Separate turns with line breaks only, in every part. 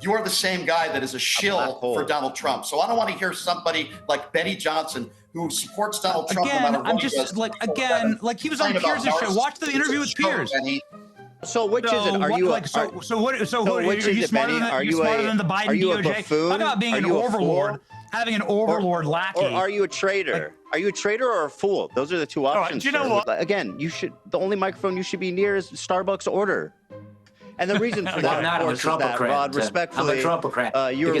you are the same guy that is a shill for Donald Trump. So I don't want to hear somebody like Benny Johnson who supports Donald Trump.
Again,
no matter what
I'm just like, again, like he was on Piers' show. Watch the interview with Piers.
So which is it? Are you
like so which is it, Benny? Are you smarter than the Biden DOJ? Talk about being an overlord, having an overlord lackey.
Or are you a traitor? Are you a traitor or a fool? Those are the two options.
Right, do you know what?
Again, the only microphone you should be near is Starbucks order. And the reason for that, of course, is that, Rod, respectfully, you were probably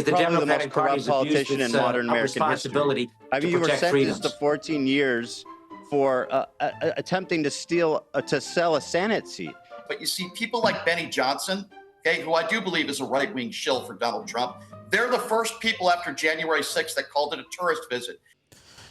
the most corrupt politician in modern American history. I mean, you were sentenced to 14 years for attempting to sell a Senate seat.
But you see, people like Benny Johnson, okay, who I do believe is a right-wing shill for Donald Trump, they're the first people after January 6th that called it a tourist visit.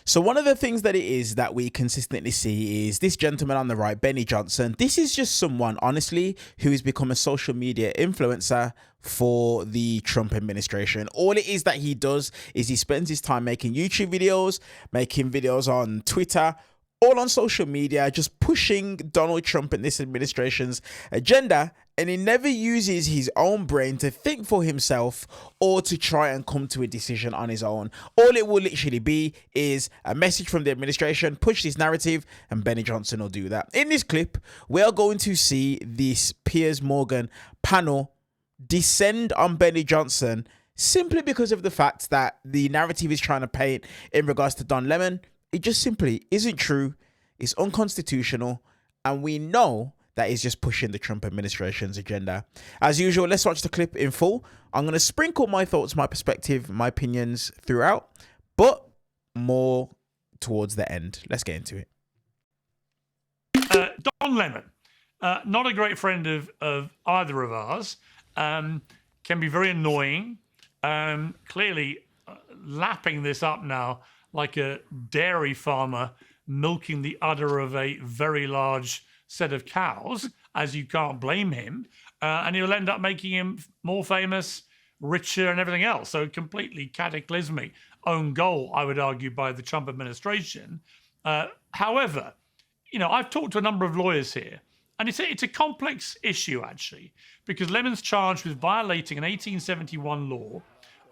So one of the things that it is that we consistently see is this gentleman on the right, Benny Johnson. This is just someone, honestly, who has become a social media influencer for the Trump administration. All it is that he does is he spends his time making YouTube videos, making videos on Twitter, all on social media, just pushing Donald Trump and this administration's agenda, and he never uses his own brain to think for himself or to try and come to a decision on his own. All it will literally be is a message from the administration, push this narrative, and Benny Johnson will do that. In this clip, we are going to see this Piers Morgan panel descend on Benny Johnson simply because of the fact that the narrative is trying to paint in regards to Don Lemon. It just simply isn't true. It's unconstitutional. And we know that is just pushing the Trump administration's agenda. As usual, let's watch the clip in full. I'm going to sprinkle my thoughts, my perspective, my opinions throughout, but more towards the end. Let's get into it.
Don Lemon, not a great friend of either of ours, can be very annoying, clearly lapping this up now like a dairy farmer milking the udder of a very large set of cows, as you can't blame him, and he'll end up making him more famous, richer, and everything else. So completely cataclysmic own goal, I would argue, by the Trump administration. However, you know, I've talked to a number of lawyers here, and it's a complex issue, actually, because Lemon's charged with violating an 1871 law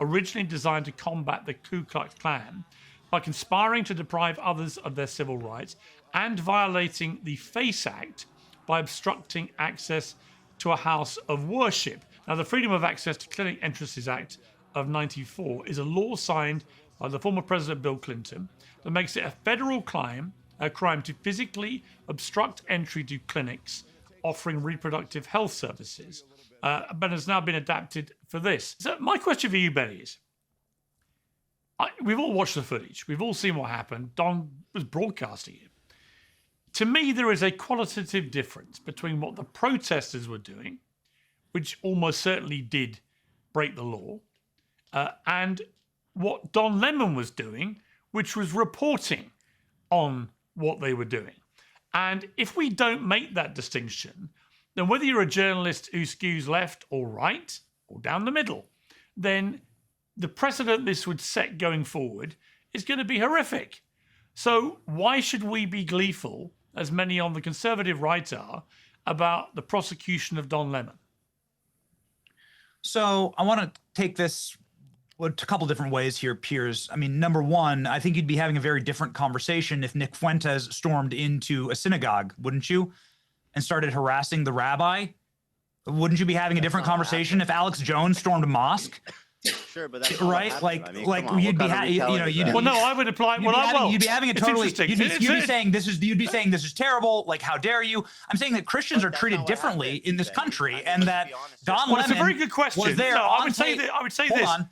originally designed to combat the Ku Klux Klan by conspiring to deprive others of their civil rights and violating the FACE Act by obstructing access to a house of worship. Now, the Freedom of Access to Clinic Entrances Act of '94 is a law signed by the former President Bill Clinton that makes it a federal crime to physically obstruct entry to clinics offering reproductive health services, but has now been adapted for this. So my question for you, Benny, is, we've all watched the footage. We've all seen what happened. Don was broadcasting it. To me, there is a qualitative difference between what the protesters were doing, which almost certainly did break the law, and what Don Lemon was doing, which was reporting on what they were doing. And if we don't make that distinction, then whether you're a journalist who skews left or right or down the middle, then the precedent this would set going forward is going to be horrific. So why should we be gleeful, as many on the conservative right are, about the prosecution of Don Lemon?
So I want to take this a couple different ways here, Piers. I mean, number one, I think you'd be having a very different conversation if Nick Fuentes stormed into a synagogue, wouldn't you? And started harassing the rabbi? Wouldn't you be having a different conversation if Alex Jones stormed a mosque?
Sure, but that's
right. Like you'd be,
well, no, I would apply.
You'd be having a totally. You'd be saying this is. You'd be saying this is terrible. Like, how dare you? I'm saying that Christians are treated differently in this country, and that Don Lemon.
It's a very good question.
Was there
no, I would say
Hold
this,
on.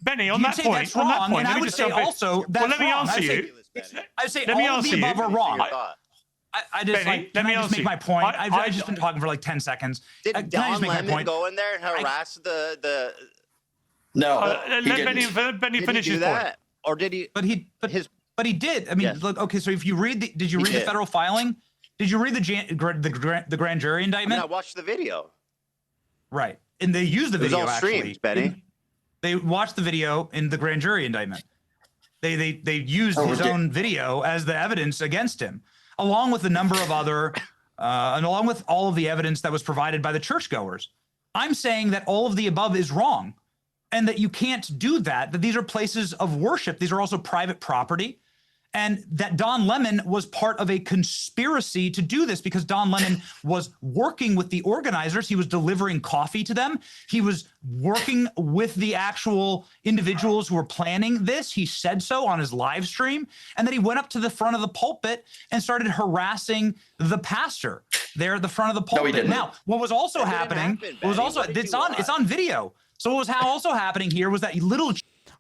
Benny. On that point,
that's wrong, and I would say also that's
wrong. Let me
wrong.
answer you.
I say all of the above are wrong. I just
Benny,
can I just make my point? I've just been talking for like 10 seconds.
Did Don Lemon go in there and harass the?
No,
let Benny finish his point.
Or did he?
But he did. I mean, yes. Look. Okay, so if you read did you read the federal filing? Did you read the grand jury indictment?
I watched the video.
Right, and they used the video.
It was all streamed, Benny.
They watched the video in the grand jury indictment. They used his own video as the evidence against him, along with a number of other, and along with all of the evidence that was provided by the churchgoers. I'm saying that all of the above is wrong. and that you can't do that, that these are places of worship. These are also private property. And that Don Lemon was part of a conspiracy to do this because Don Lemon was working with the organizers. He was delivering coffee to them. He was working with the actual individuals who were planning this. He said so on his live stream. And then he went up to the front of the pulpit and started harassing the pastor there at the front of the pulpit.
No, he didn't.
Now, what was also happening, it's on video. So what was also happening here was that little...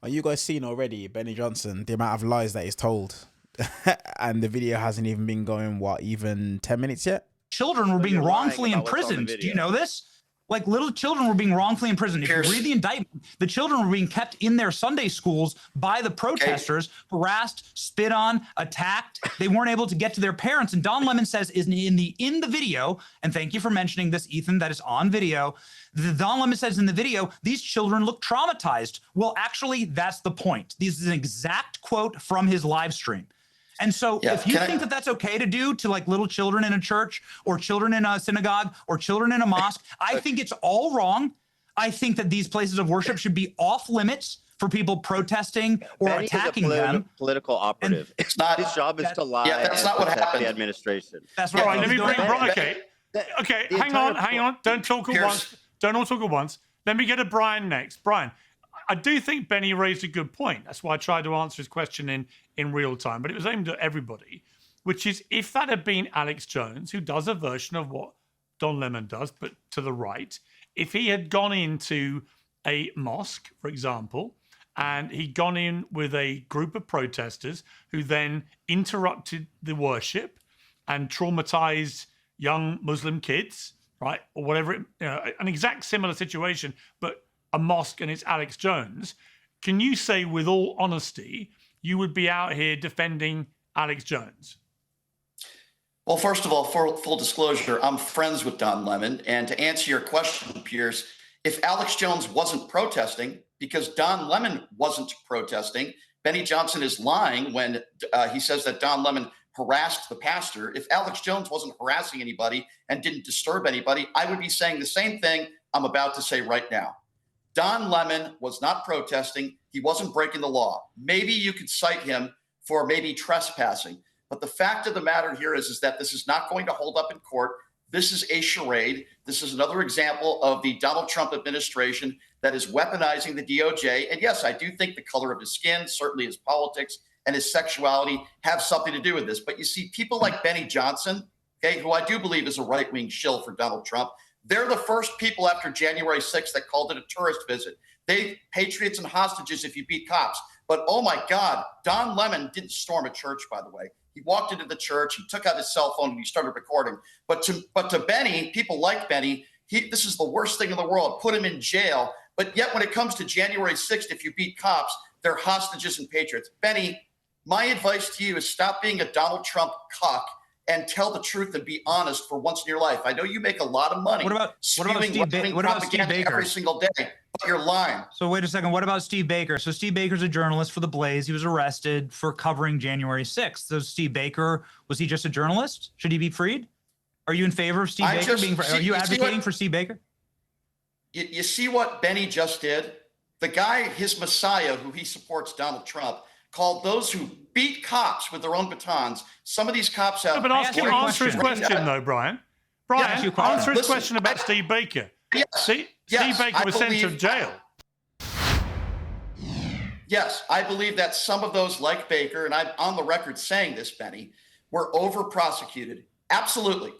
Are you guys seen already, Benny Johnson, the amount of lies that he's told? And the video hasn't even been going, even 10 minutes yet?
Children were being wrongfully imprisoned. Do you know this? Like little children were being wrongfully imprisoned. If you read the indictment, the children were being kept in their Sunday schools by the protesters, harassed, spit on, attacked. They weren't able to get to their parents. And Don Lemon says in the video, and thank you for mentioning this, Ethan, that is on video. Don Lemon says in the video, these children look traumatized. Well, actually, that's the point. This is an exact quote from his live stream. And so if you think that that's okay to do to like little children in a church or children in a synagogue or children in a mosque, I think it's all wrong. I think that these places of worship should be off limits for people protesting or attacking them.
Political operative.
It's not
his job is to lie.
Yeah, that's not what happened.
The administration.
That's right.
Let me bring Brian. Okay, hang on. Don't talk at once. Don't all talk at once. Let me get to Brian next. Brian, I do think Benny raised a good point. That's why I tried to answer his question in real time, but it was aimed at everybody, which is if that had been Alex Jones, who does a version of what Don Lemon does, but to the right, if he had gone into a mosque, for example, and he'd gone in with a group of protesters who then interrupted the worship and traumatized young Muslim kids, right, or whatever, an exact similar situation, but a mosque and it's Alex Jones, can you say with all honesty you would be out here defending Alex Jones?
Well, first of all, for full disclosure, I'm friends with Don Lemon. And to answer your question, Piers, if Alex Jones wasn't protesting, because Don Lemon wasn't protesting, Benny Johnson is lying when he says that Don Lemon harassed the pastor. If Alex Jones wasn't harassing anybody and didn't disturb anybody, I would be saying the same thing I'm about to say right now. Don Lemon was not protesting. He wasn't breaking the law. Maybe you could cite him for maybe trespassing. But the fact of the matter here is that this is not going to hold up in court. This is a charade. This is another example of the Donald Trump administration that is weaponizing the DOJ. And yes, I do think the color of his skin, certainly his politics and his sexuality have something to do with this. But you see, people like Benny Johnson, okay, who I do believe is a right-wing shill for Donald Trump, they're the first people after January 6th that called it a tourist visit. They patriots and hostages if you beat cops. But oh my God, Don Lemon didn't storm a church, by the way. He walked into the church, he took out his cell phone and he started recording. But to Benny, people like Benny, this is the worst thing in the world. Put him in jail. But yet when it comes to January 6th, if you beat cops, they're hostages and patriots. Benny, my advice to you is stop being a Donald Trump cuck and tell the truth and be honest for once in your life. I know you make a lot of money.
What about Steve Baker
every single day, but you're lying.
So wait a second. What about Steve Baker? So Steve Baker's a journalist for The Blaze. He was arrested for covering January 6th. So Steve Baker, was he just a journalist? Should he be freed? Are you in favor of Steve Baker being freed? Are you advocating for Steve Baker?
You see what Benny just did? The guy, his messiah, who he supports, Donald Trump, called those who beat cops with their own batons. Some of these cops have...
No, but answer his question, though, Brian. Brian, answer his question about Steve Baker.
Yes,
Steve Baker was sent to jail.
Yes, I believe that some of those, like Baker, and I'm on the record saying this, Benny, were over-prosecuted. Absolutely.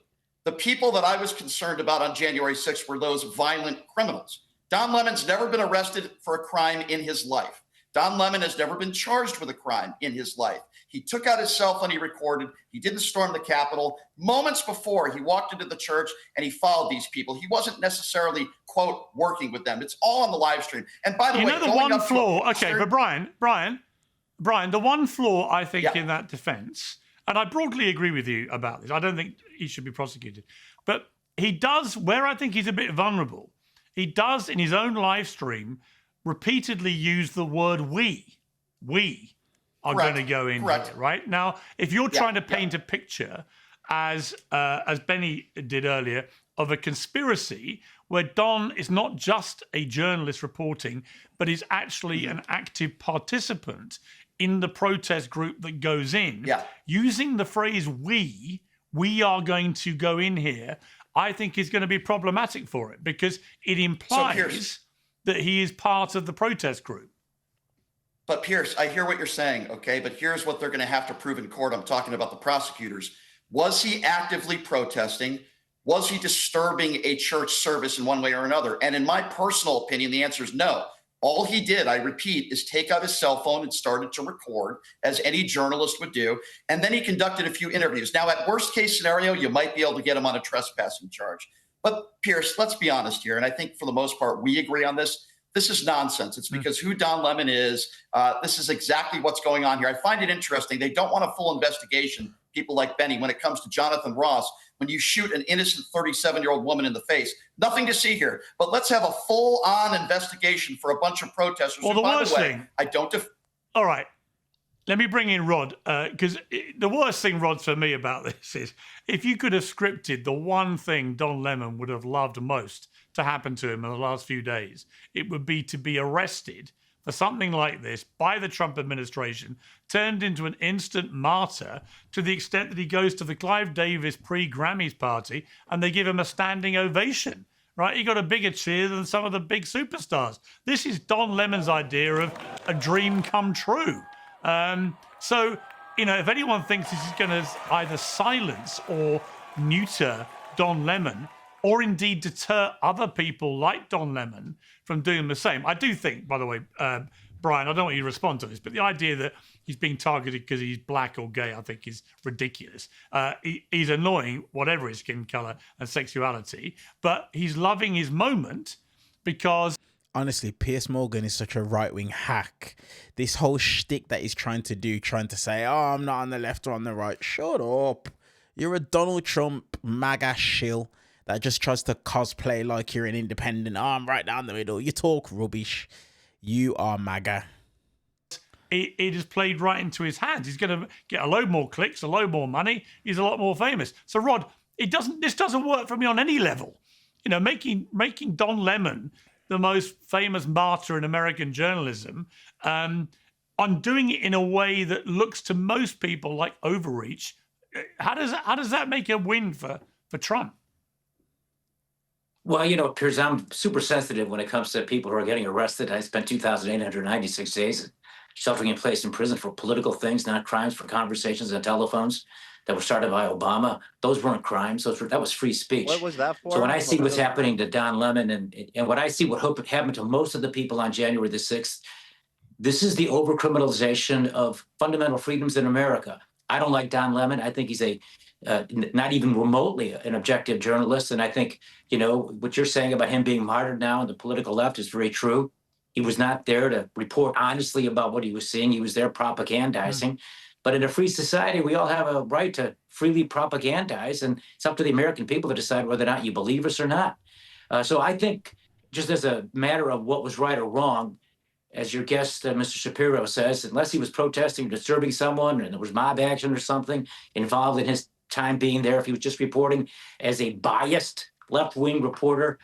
The people that I was concerned about on January 6th were those violent criminals. Don Lemon's never been arrested for a crime in his life. Don Lemon has never been charged with a crime in his life. He took out his cell phone, he recorded. He didn't storm the Capitol. Moments before, he walked into the church and he followed these people. He wasn't necessarily, quote, working with them. It's all on the live stream. And by the way,
the one flaw, but Brian, the one flaw I think in that defense, and I broadly agree with you about this, I don't think he should be prosecuted, but he does, where I think he's a bit vulnerable, he does in his own live stream repeatedly use the word we are going to go in here, right? Now, if you're trying to paint a picture, as Benny did earlier, of a conspiracy where Don is not just a journalist reporting, but is actually an active participant in the protest group that goes in. Using the phrase we are going to go in here, I think is going to be problematic for it, because it implies that he is part of the protest group.
But Piers, I hear what you're saying, okay? But here's what they're going to have to prove in court. I'm talking about the prosecutors. Was he actively protesting? Was he disturbing a church service in one way or another? And in my personal opinion, the answer is no. All he did, I repeat, is take out his cell phone and started to record, as any journalist would do. And then he conducted a few interviews. Now, at worst case scenario, you might be able to get him on a trespassing charge. But Piers, let's be honest here. And I think for the most part, we agree on this. This is nonsense. It's because who Don Lemon is. This is exactly what's going on here. I find it interesting. They don't want a full investigation, people like Benny, when it comes to Jonathan Ross. When you shoot an innocent 37-year-old woman in the face, nothing to see here. But let's have a full-on investigation for a bunch of protesters.
Well, the worst thing,
I don't.
All right, let me bring in Rod, because the worst thing, Rod, for me about this is if you could have scripted the one thing Don Lemon would have loved most to happen to him in the last few days, it would be to be arrested for something like this by the Trump administration, turned into an instant martyr to the extent that he goes to the Clive Davis pre-Grammys party and they give him a standing ovation, right? He got a bigger cheer than some of the big superstars. This is Don Lemon's idea of a dream come true. So, you know, if anyone thinks this is going to either silence or neuter Don Lemon, or indeed deter other people like Don Lemon from doing the same. I do think, by the way, Brian, I don't want you to respond to this, but the idea that he's being targeted because he's black or gay, I think is ridiculous. He's annoying, whatever his skin color and sexuality, but he's loving his moment because...
Honestly, Piers Morgan is such a right-wing hack. This whole shtick that he's trying to do, trying to say, oh, I'm not on the left or on the right. Shut up. You're a Donald Trump MAGA shill that just tries to cosplay like you're an independent. Oh, I'm right down the middle. You talk rubbish. You are MAGA.
It has played right into his hands. He's going to get a load more clicks, a load more money. He's a lot more famous. So, Rod, this doesn't work for me on any level. You know, making Don Lemon the most famous martyr in American journalism, I'm doing it in a way that looks to most people like overreach. How does that make a win for Trump?
Well, you know, Piers, I'm super sensitive when it comes to people who are getting arrested. I spent 2,896 days sheltering in place in prison for political things, not crimes, for conversations and telephones that were started by Obama. Those weren't crimes. That was free speech.
What was that for?
So when I see what's happening to Don Lemon and what I see what happened to most of the people on January the 6th, this is the overcriminalization of fundamental freedoms in America. I don't like Don Lemon. I think he's not even remotely an objective journalist. And I think, you know, what you're saying about him being martyred now on the political left is very true. He was not there to report honestly about what he was seeing. He was there propagandizing. But in a free society, we all have a right to freely propagandize. And it's up to the American people to decide whether or not you believe us or not. So I think just as a matter of what was right or wrong, as your guest, Mr. Shapiro says, unless he was protesting, disturbing someone, and there was mob action or something involved in his time being there, if he was just reporting as a biased left-wing reporter,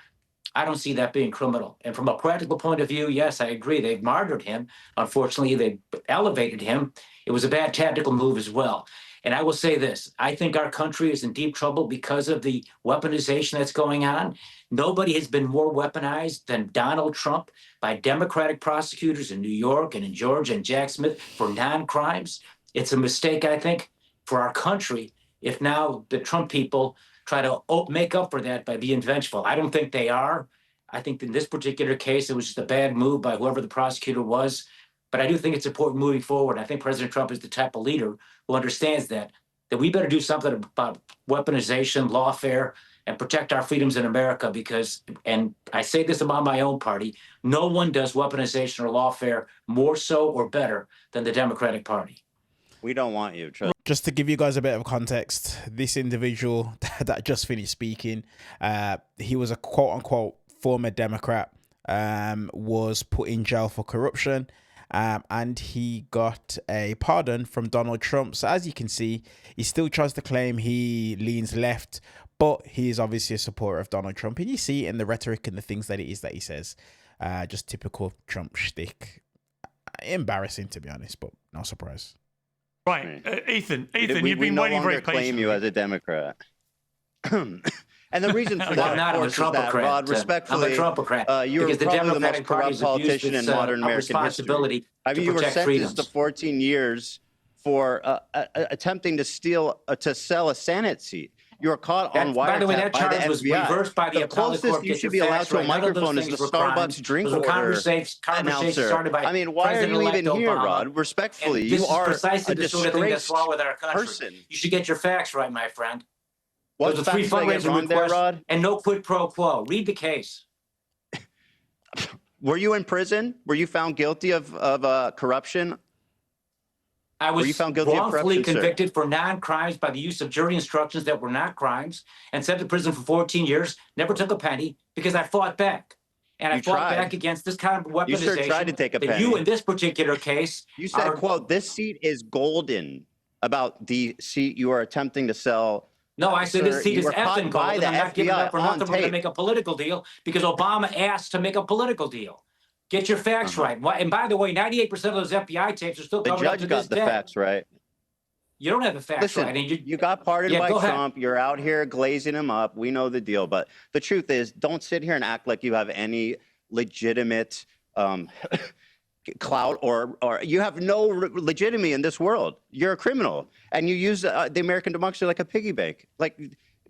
I don't see that being criminal. And from a practical point of view, yes, I agree. They've martyred him. Unfortunately, they elevated him. It was a bad tactical move as well. And I will say this, I think our country is in deep trouble because of the weaponization that's going on. Nobody has been more weaponized than Donald Trump by Democratic prosecutors in New York and in Georgia and Jack Smith for non-crimes. It's a mistake, I think, for our country if now the Trump people try to make up for that by being vengeful. I don't think they are. I think in this particular case, it was just a bad move by whoever the prosecutor was. But I do think it's important moving forward. I think President Trump is the type of leader who understands that we better do something about weaponization, lawfare, and protect our freedoms in America because, and I say this about my own party, no one does weaponization or lawfare more so or better than the Democratic Party.
We don't want you.
Just to give you guys a bit of context, this individual that just finished speaking, he was a quote-unquote former Democrat, was put in jail for corruption, and he got a pardon from Donald Trump. So as you can see, he still tries to claim he leans left, But he is obviously a supporter of Donald Trump, and you see it in the rhetoric and the things that it is that he says. Just typical Trump shtick. Embarrassing, to be honest, but no surprise.
Right. Ethan, you've been waiting very patiently.
Claim you as a Democrat. And the reason for that,
I'm
of course, is that, Rod, respectfully,
I'm a Trumpocrat.
you're
because
probably
the
the most
Democratic
corrupt
Party's
politician in modern American history. I mean, you were sentenced to 14 years for attempting to sell a Senate seat. You were caught on wiretap
by the way, that charge was reversed by the appellate court.
You should be allowed to a microphone is the Starbucks drink order announcer.
Started by
I mean, why are you even here, Rod? Respectfully, you are
precisely
a
the sort of thing that's wrong with our country.
person.
You should get your facts right, my friend.
What
Those are 3 fundraising requests
Rod?
And no quid pro quo. Read the case.
Were you in prison? Were you found guilty of corruption?
I was wrongfully convicted
sir?
for non-crimes by the use of jury instructions that were not crimes and sent to prison for 14 years, never took a penny because I fought back. And I fought back against this kind of weaponization.
You sure tried to take a penny.
You, in this particular case...
You said, quote, this seat is golden about the seat you are attempting to sell.
No, I said this seat is effing golden. I'm not giving up for nothing. We're going to make a political deal because Obama asked to make a political deal. Get your facts right. And by the way, 98% of those FBI tapes are still covered up to this day.
The judge got the facts right.
You don't have the facts right.
You got pardoned by Trump. You're out here glazing him up. We know the deal. But the truth is, don't sit here and act like you have any legitimate clout or you have no legitimacy in this world. You're a criminal. And you use the American democracy like a piggy bank.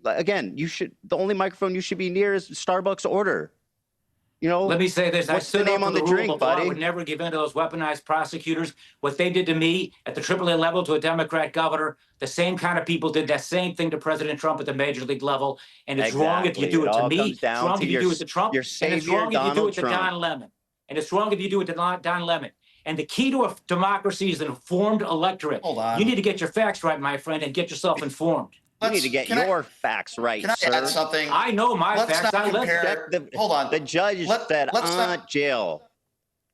Again, the only microphone you should be near is Starbucks order. You know,
let me say this. I stood up for the rule of law. I would never give in to those weaponized prosecutors. What they did to me at the AAA level to a Democrat governor, the same kind of people did that same thing to President Trump at the major league level. And it's wrong if you do it to me. It's wrong if you do it to Trump. And it's wrong if you do it to Don Lemon. And it's wrong if you do it to Don Lemon. And the key to a democracy is an informed electorate.
Hold on.
You need to get your facts right, my friend, and get yourself informed.
You need to get your facts right, sir.
Can I add something?
I know my facts.
Hold on.
The judge said, jail.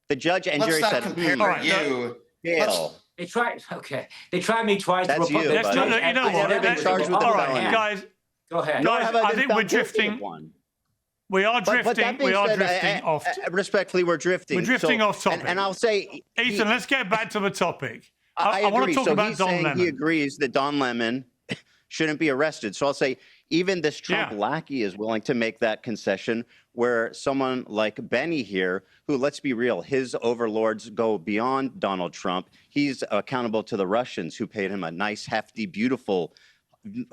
The judge and jury said, jail.
They tried. Okay. They tried me twice.
That's you, buddy.
You know what?
Never been charged with a felony.
Guys,
go ahead.
Guys, I think we're drifting. We are drifting. We are drifting off.
Respectfully, we're drifting.
We're drifting off topic.
And I'll say,
Ethan, let's get back to the topic.
I
want to talk about Don Lemon.
He agrees that Don Lemon shouldn't be arrested. So I'll say even this Trump lackey is willing to make that concession where someone like Benny here, who, let's be real, his overlords go beyond Donald Trump. He's accountable to the Russians who paid him a nice, hefty, beautiful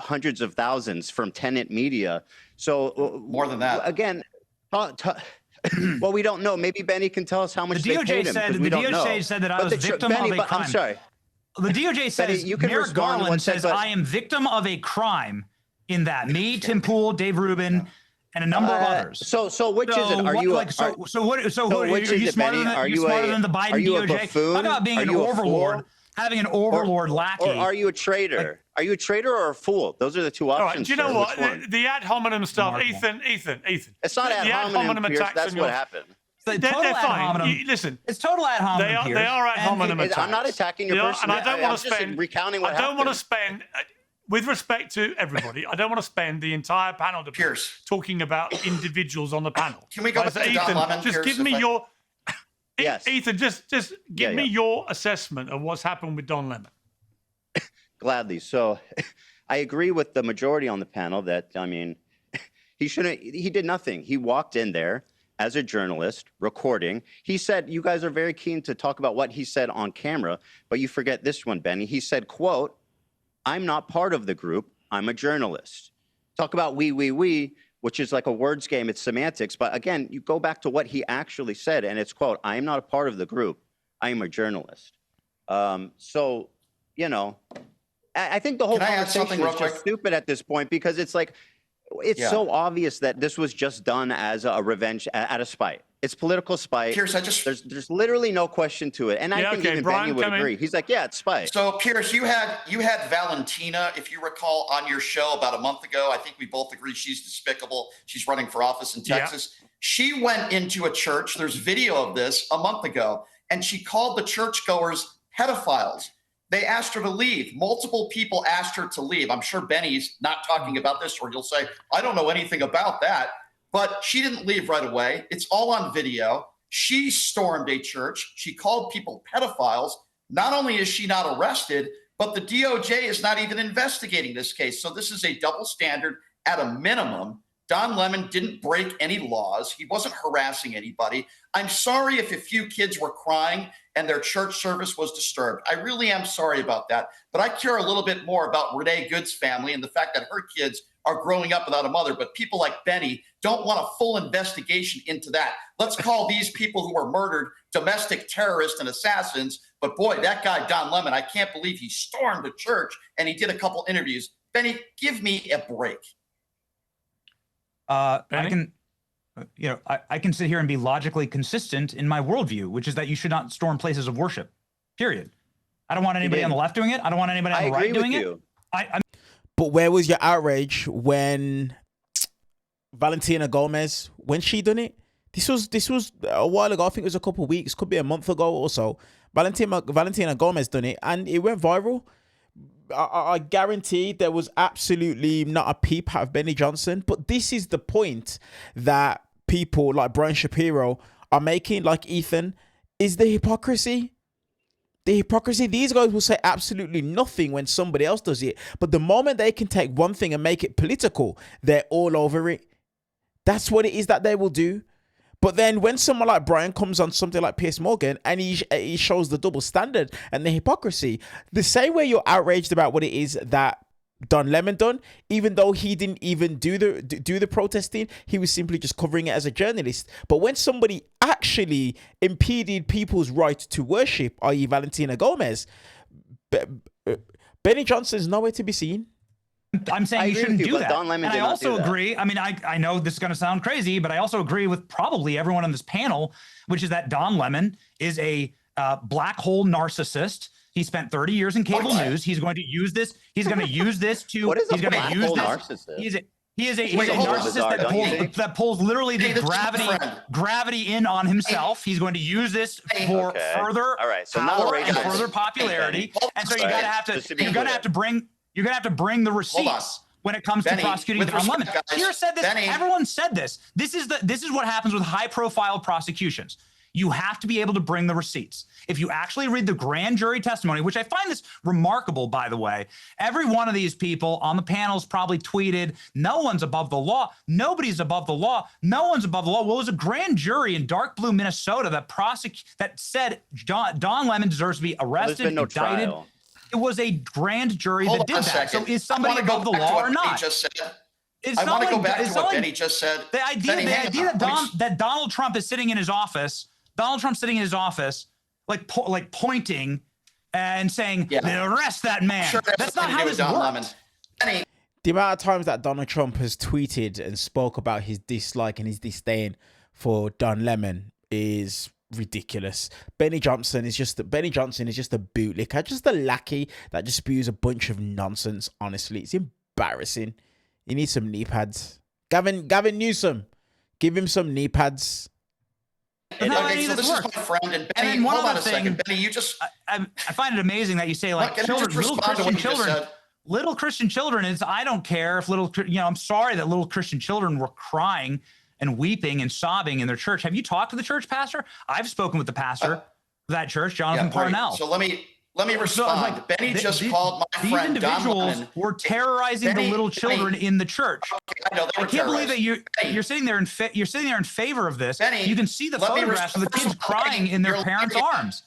hundreds of thousands from Tenet Media. So
more than that.
Again, well, we don't know. Maybe Benny can tell us how much they paid him.
The DOJ said that I was victim of a crime.
I'm sorry.
The DOJ says Merrick Garland says I am victim of a crime in that. Me, Tim Pool, Dave Rubin, and a number of others.
So which is it? Are you?
Are you smarter than the Biden DOJ? Talk about being an overlord, having an overlord lackey.
Or are you a traitor? Are you a traitor or a fool? Those are the two options.
All right, do you know what? The ad hominem stuff, Ethan.
It's not ad hominem, Piers. That's what happened.
They're fine. Listen,
it's total ad hominem.
They are ad hominem attacks.
I'm not attacking your person.
And I don't want to spend
recounting what happened.
I don't want to spend, with respect to everybody, I don't want to spend the entire panel debate talking about individuals on the panel.
Can we go back to Don Lemon?
Just give me your. Yes. Ethan, just give me your assessment of what's happened with Don Lemon.
Gladly. So, I agree with the majority on the panel that he did nothing. He walked in there as a journalist, recording. He said, you guys are very keen to talk about what he said on camera, but you forget this one, Benny. He said, quote, I'm not part of the group. I'm a journalist. Talk about we, which is like a words game. It's semantics. But again, you go back to what he actually said, and it's, quote, I am not a part of the group. I am a journalist. So, I think the whole conversation is just stupid at this point because it's like, it's so obvious that this was just done as a revenge, out of spite. It's political spite.
Piers,
there's literally no question to it. And I think even Benny would agree. He's like, yeah, it's spite.
So, Piers, you had Valentina, if you recall, on your show about a month ago. I think we both agree she's despicable. She's running for office in Texas. Yeah. She went into a church. There's video of this a month ago, and she called the churchgoers pedophiles. They asked her to leave. Multiple people asked her to leave. I'm sure Benny's not talking about this, or he'll say, I don't know anything about that. But she didn't leave right away. It's all on video. She stormed a church. She called people pedophiles. Not only is she not arrested, but the DOJ is not even investigating this case. So this is a double standard at a minimum. Don Lemon didn't break any laws. He wasn't harassing anybody. I'm sorry if a few kids were crying and their church service was disturbed. I really am sorry about that. But I care a little bit more about Renee Good's family and the fact that her kids are growing up without a mother. But people like Benny don't want a full investigation into that. Let's call these people who were murdered domestic terrorists and assassins. But boy, that guy, Don Lemon, I can't believe he stormed a church and he did a couple interviews. Benny, give me a break.
I can, I can sit here and be logically consistent in my worldview, which is that you should not storm places of worship, period. I don't want anybody on the left doing it. I don't want anybody on the right doing it.
But where was your outrage when Valentina Gomez, when she done it? This was a while ago. I think it was a couple of weeks, could be a month ago or so. Valentina Gomez done it, and it went viral. I guarantee there was absolutely not a peep out of Benny Johnson. But this is the point that people like Brian Shapiro are making, like Ethan, is the hypocrisy. The hypocrisy. These guys will say absolutely nothing when somebody else does it. But the moment they can take one thing and make it political, they're all over it. That's what it is that they will do. But then when someone like Brian comes on something like Piers Morgan and he shows the double standard and the hypocrisy, the same way you're outraged about what it is that Don Lemon done, even though he didn't even do the protesting, he was simply just covering it as a journalist. But when somebody actually impeded people's right to worship, i.e. Valentina Gomez, Benny Johnson is nowhere to be seen.
I'm saying you shouldn't do that. And I also agree. I mean, I know this is going to sound crazy, but I also agree with probably everyone on this panel, which is that Don Lemon is a black hole narcissist. He spent 30 years in cable news. He's going to use this. He's going to use this to.
What is a black hole narcissist?
He is a narcissist that pulls literally the gravity in on himself. He's going to use this for further power and further popularity. And so you're gonna have to bring the receipts when it comes to prosecuting Don Lemon. Piers said this. Everyone said this. This is what happens with high-profile prosecutions. You have to be able to bring the receipts. If you actually read the grand jury testimony, which I find this remarkable, by the way, every one of these people on the panels probably tweeted, no one's above the law. Nobody's above the law. No one's above the law. Well, it was a grand jury in dark blue Minnesota that said Don Lemon deserves to be arrested, indicted.
Trial.
It was a grand jury that did that. So is somebody above the law or not?
I want to go back to what Benny just said.
The idea that Donald Trump is sitting in his office, like pointing and saying, arrest that man.
Sure,
that's not how this works.
The amount of times that Donald Trump has tweeted and spoke about his dislike and his disdain for Don Lemon is ridiculous. Benny Johnson is just a bootlicker, just a lackey that just spews a bunch of nonsense. Honestly, it's embarrassing. He needs some knee pads. Gavin Newsom, give him some knee pads.
Okay, so this is my friend, and Benny, hold on a second. Benny, you just...
I find it amazing that you say, like, little Christian children is, I don't care if I'm sorry that little Christian children were crying and weeping and sobbing in their church. Have you talked to the church pastor? I've spoken with the pastor of that church, Jonathan Parnell.
So let me respond. Benny just called my friend Don Lemon.
Were terrorizing the little children in the church.
Okay,
I can't believe that you're sitting there in favor of this.
Benny,
you can see the photographs of the kids crying in their parents' arms.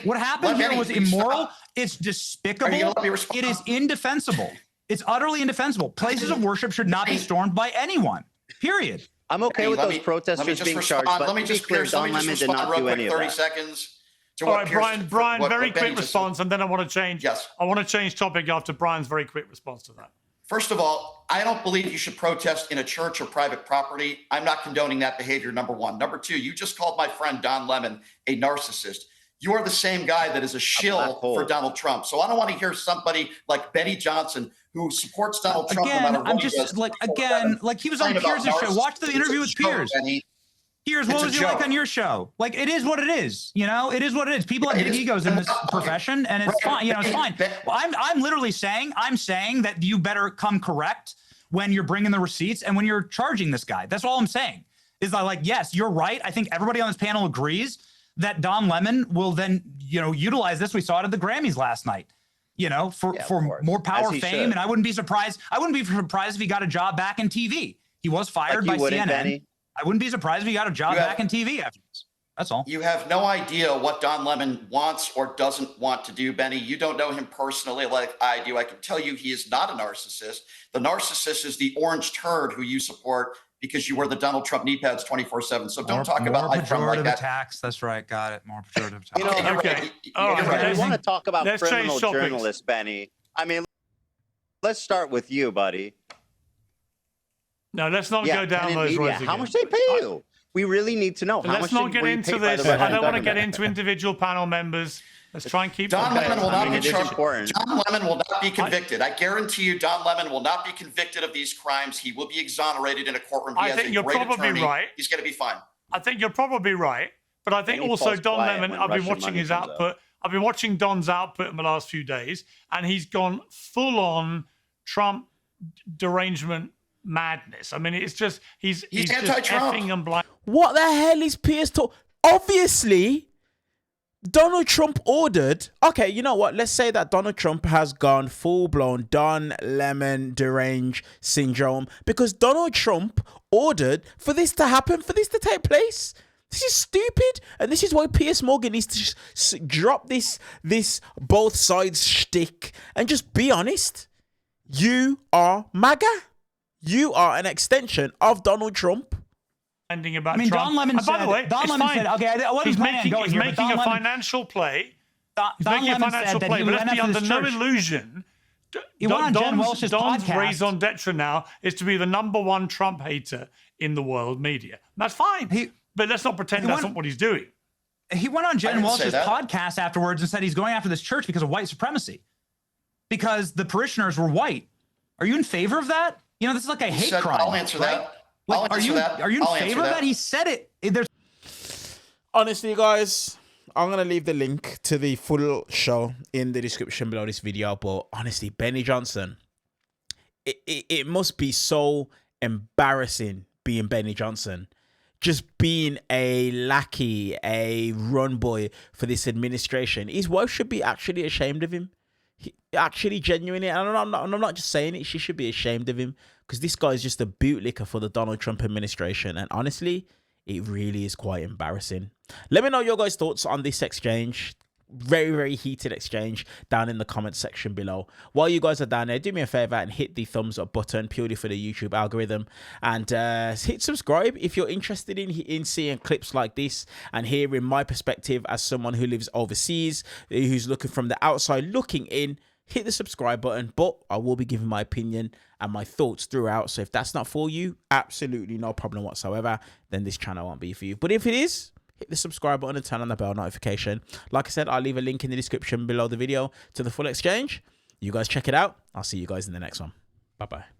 What happened here was immoral. It's despicable. It is indefensible. It's utterly indefensible. Places of worship should not be stormed by anyone. Period.
I'm okay with those protesters being charged, but
let me just clear. Don Lemon did not do any of that. 30 seconds.
All right, Brian, very quick response, and then I want to change.
Yes.
I want to change topic after Brian's very quick response to that.
First of all, I don't believe you should protest in a church or private property. I'm not condoning that behavior, number one. Number two, you just called my friend Don Lemon a narcissist. You are the same guy that is a shill for Donald Trump. So I don't want to hear somebody like Benny Johnson who supports Donald Trump no matter what he does.
Like he was on Piers' show. Watch the interview with Piers. Here's what was you like on your show? Like, it is what it is. You know, it is what it is. People have big egos in this profession, and it's fine. You know, it's fine. Well, I'm literally saying, that you better come correct when you're bringing the receipts and when you're charging this guy. That's all I'm saying. Is that, like, yes, you're right. I think everybody on this panel agrees that Don Lemon will then, you know, utilize this. We saw it at the Grammys last night. You know, for more power, fame, and I wouldn't be surprised. I wouldn't be surprised if he got a job back in TV. He was fired by CNN. Benny. I wouldn't be surprised if he got a job back in TV after this. That's all. You have no idea what Don Lemon wants or doesn't want to do, Benny. You don't know him personally like I do. I can tell you he is not a narcissist. The narcissist is the orange turd who you support because you wear the Donald Trump knee pads 24/7. So don't talk about life from like that. Attacks. That's right. Got it. More pejorative attacks.
You know,
okay.
I want to talk about criminal journalists, Benny. I mean, let's start with you, buddy.
No, let's not go down those roads again.
How much they pay you? We really need to know.
Let's not get into this. I don't want to get into individual panel members. Let's try and keep.
Don Lemon will not be charged. Don Lemon will not be convicted. I guarantee you, Don Lemon will not be convicted of these crimes. He will be exonerated in a courtroom.
I think you're probably right.
He's going to be fine.
I think you're probably right, but I think also Don Lemon. I've been watching his output. I've been watching Don's output in the last few days, and he's gone full on Trump derangement madness. I mean, it's just he's just effing and blind.
What the hell is Piers talking? Obviously, Donald Trump ordered. Okay, you know what? Let's say that Donald Trump has gone full blown Don Lemon deranged syndrome because Donald Trump ordered for this to happen, for this to take place. This is stupid, and this is why Piers Morgan needs to just drop this both sides shtick and just be honest. You are MAGA. You are an extension of Donald Trump.
About
I mean,
Trump.
Don Lemon said,
by the way,
Don Lemon said, okay, I wasn't planning on going here,
he's making a financial play. He's making a financial play, but let's be under no illusion. Don's raison d'etre now is to be the #1 Trump hater in the world media. That's fine. But let's not pretend that's not what he's doing.
He went on Jen Welch's podcast afterwards and said he's going after this church because of white supremacy. Because the parishioners were white. Are you in favor of that? You know, this is like a hate crime.
I'll answer that.
Like, are you in favor of that? He said it.
Honestly, guys, I'm going to leave the link to the full show in the description below this video. But honestly, Benny Johnson, it must be so embarrassing being Benny Johnson. Just being a lackey, a run boy for this administration. His wife should be actually ashamed of him. Actually, genuinely, and I'm not just saying it, she should be ashamed of him because this guy is just a bootlicker for the Donald Trump administration. And honestly, it really is quite embarrassing. Let me know your guys' thoughts on this exchange. Very, very heated exchange down in the comment section below. While you guys are down there, do me a favor and hit the thumbs up button purely for the YouTube algorithm, and hit subscribe if you're interested in seeing clips like this and hearing my perspective as someone who lives overseas, who's looking from the outside looking in. Hit the subscribe button, but I will be giving my opinion and my thoughts throughout. So if that's not for you, absolutely no problem whatsoever, then this channel won't be for you. But if it is, hit the subscribe button and turn on the bell notification. Like I said, I'll leave a link in the description below the video to the full exchange. You guys check it out. I'll see you guys in the next one. Bye-bye.